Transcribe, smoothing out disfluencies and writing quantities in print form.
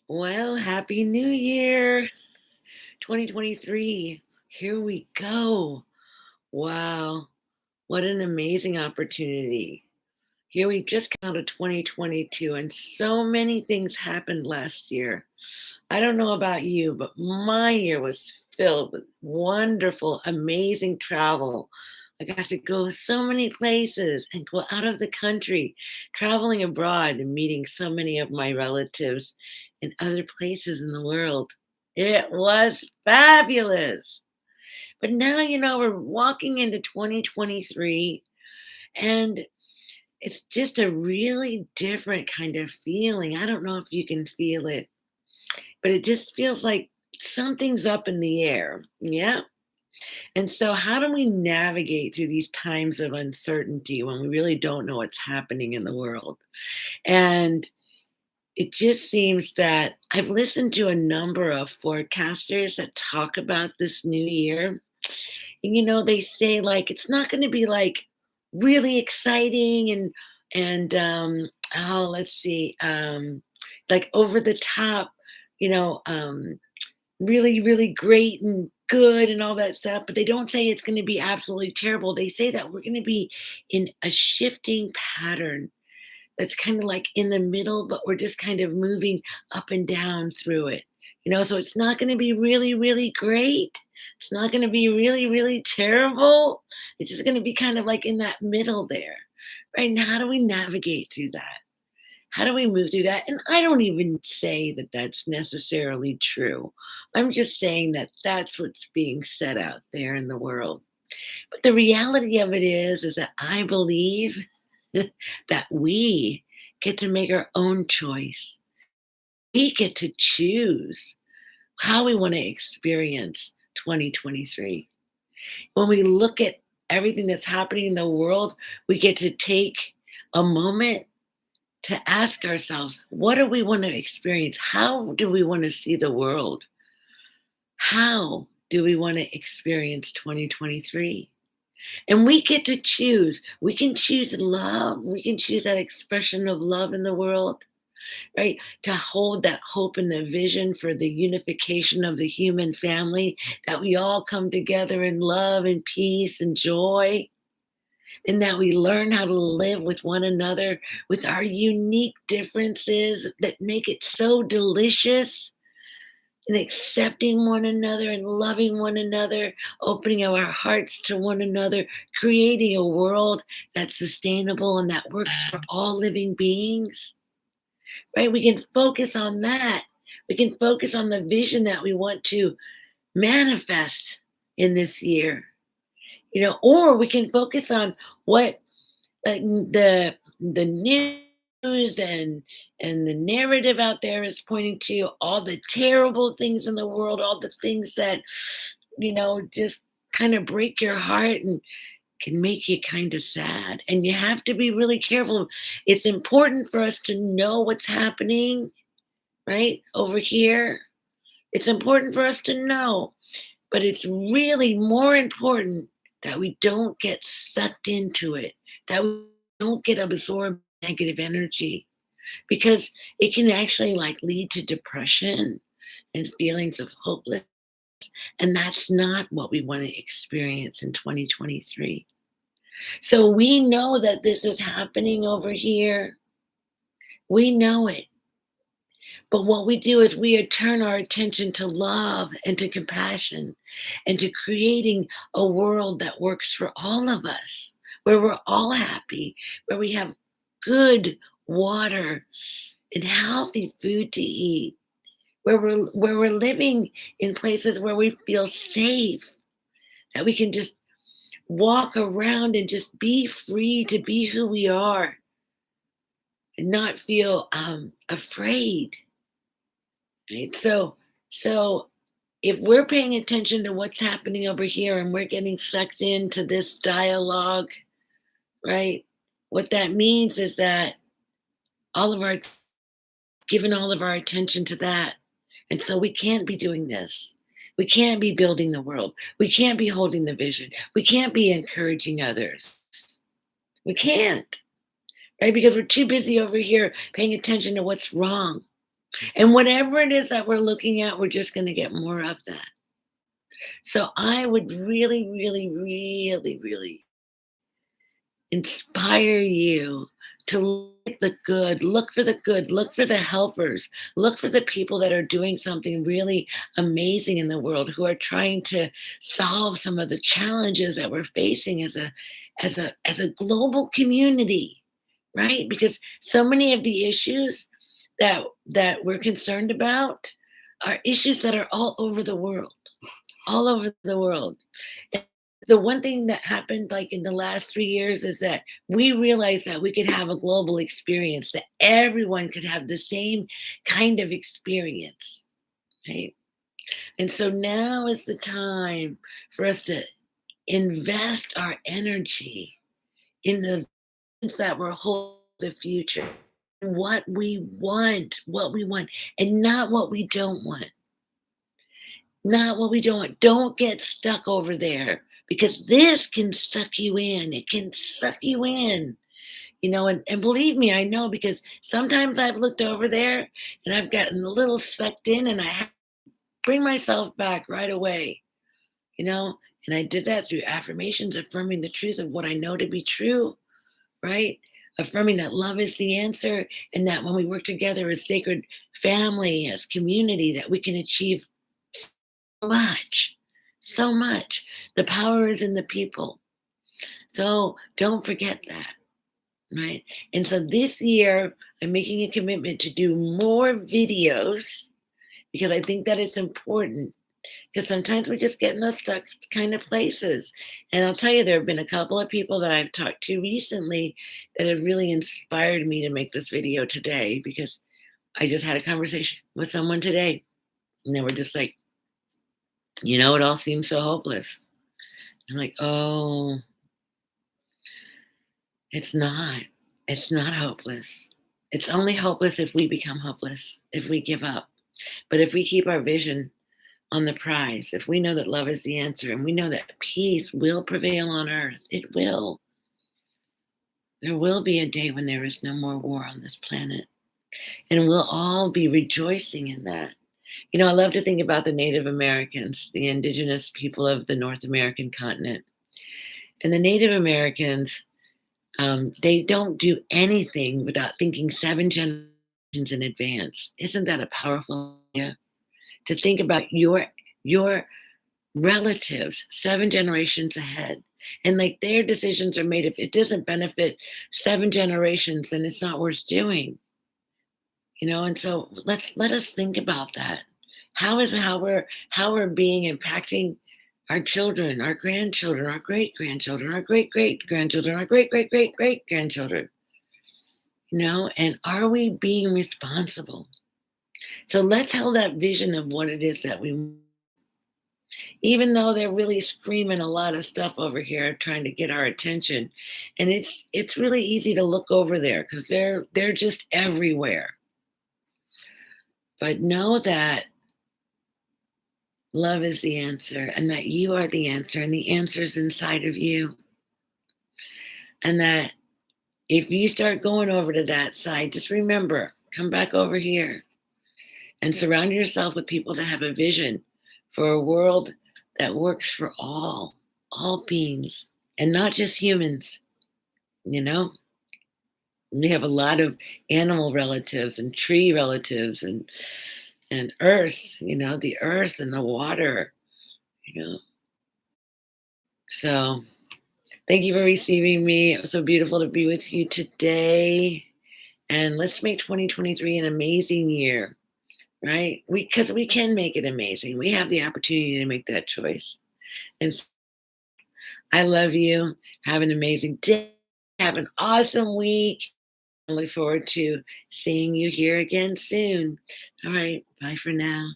Well, Happy New Year, 2023. Here we go. Wow, what an amazing opportunity. Here we just come out of 2022, and so many things happened last year. I don't know about you, but my year was filled with wonderful, amazing travel. I got to go so many places and go out of the country, traveling abroad and meeting so many of my relatives in other places in the world. It was fabulous. But now, we're walking into 2023, and it's just a really different kind of feeling. I don't know if you can feel it, but it just feels like something's up in the air. Yeah. And so, how do we navigate through these times of uncertainty when we really don't know what's happening in the world? And it just seems that I've listened to a number of forecasters that talk about this new year. And, they say like it's not going to be like really exciting and oh, let's see, like over the top, you know, um, really, really great and good and all that stuff, but they don't say it's gonna be absolutely terrible. They say that we're gonna be in a shifting pattern that's kinda like in the middle, but we're just kind of moving up and down through it. So it's not gonna be really, really great. It's not gonna be really, really terrible. It's just gonna be kind of like in that middle there, right? And how do we navigate through that? How do we move through that? And I don't even say that that's necessarily true. I'm just saying that that's what's being said out there in the world. But the reality of it is that I believe that we get to make our own choice. We get to choose how we want to experience 2023. When we look at everything that's happening in the world, we get to take a moment to ask ourselves, what do we want to experience? How do we want to see the world? How do we want to experience 2023? And we get to choose. We can choose love. We can choose that expression of love in the world, right? To hold that hope and the vision for the unification of the human family, that we all come together in love and peace and joy, and that we learn how to live with one another with our unique differences that make it so delicious, and accepting one another and loving one another, opening our hearts to one another, creating a world that's sustainable and that works for all living beings, right? We can focus on that. We can focus on the vision that we want to manifest in this year, or we can focus on what like the news and the narrative out there is pointing to all the terrible things in the world, all the things that just kind of break your heart and can make you kind of sad. And you have to be really careful. It's important for us to know what's happening right over here. It's important for us to know, but it's really more important that we don't get sucked into it, that we don't get absorbed in negative energy, because it can actually like lead to depression and feelings of hopeless. And that's not what we want to experience in 2023. So we know that this is happening over here. We know it. But what we do is we turn our attention to love and to compassion and to creating a world that works for all of us, where we're all happy, where we have good water and healthy food to eat, where we're living in places where we feel safe, that we can just walk around and just be free to be who we are and not feel afraid. Right? So if we're paying attention to what's happening over here and we're getting sucked into this dialogue, right? What that means is that all of our given all of our attention to that. And so we can't be doing this. We can't be building the world. We can't be holding the vision. We can't be encouraging others. We can't, right? Because we're too busy over here paying attention to what's wrong. And whatever it is that we're looking at, we're just going to get more of that. So I would really, really, really, really inspire you to look at the good, look for the good, look for the helpers, look for the people that are doing something really amazing in the world, who are trying to solve some of the challenges that we're facing as a global community, right? Because so many of the issues that we're concerned about are issues that are all over the world, all over the world. And the one thing that happened, like, in the last 3 years is that we realized that we could have a global experience, that everyone could have the same kind of experience, right? And so now is the time for us to invest our energy in the things that will hold the future, what we want, and not what we don't want. Not what we don't want. Don't get stuck over there, because this can suck you in. It can suck you in, and believe me, I know, because sometimes I've looked over there and I've gotten a little sucked in, and I have to bring myself back right away, you know? And I did that through affirmations, affirming the truth of what I know to be true, right? Affirming that love is the answer, and that when we work together as sacred family, as community, that we can achieve much, so much. The power is in the people. So don't forget that, right? And so this year, I'm making a commitment to do more videos, because I think that it's important. Because sometimes we just get in those stuck kind of places. And I'll tell you, there have been a couple of people that I've talked to recently that have really inspired me to make this video today, because I just had a conversation with someone today, and they were just like, it all seems so hopeless. I'm like, oh, it's not. It's not hopeless. It's only hopeless if we become hopeless, if we give up. But if we keep our vision on the prize, if we know that love is the answer, and we know that peace will prevail on earth, it will. There will be a day when there is no more war on this planet. And we'll all be rejoicing in that. I love to think about the Native Americans, the indigenous people of the North American continent. And the Native Americans, they don't do anything without thinking 7 generations in advance. Isn't that a powerful idea? To think about your relatives 7 generations ahead, and like their decisions are made. If it doesn't benefit 7 generations, then it's not worth doing. And so let us think about that. How we're being impacting our children, our grandchildren, our great grandchildren, our great great grandchildren, our great great great great grandchildren. And are we being responsible? So let's hold that vision of what it is that we, even though they're really screaming a lot of stuff over here trying to get our attention. And it's really easy to look over there, because they're just everywhere. But know that love is the answer, and that you are the answer, and the answer is inside of you. And that if you start going over to that side, just remember, come back over here and surround yourself with people that have a vision for a world that works for all beings, and not just humans. You know, we have a lot of animal relatives and tree relatives, and earth, the earth and the water, you know. So thank you for receiving me. It was so beautiful to be with you today. And let's make 2023 an amazing year, right? Because we can make it amazing. We have the opportunity to make that choice. And I love you. Have an amazing day. Have an awesome week. I look forward to seeing you here again soon. All right. Bye for now.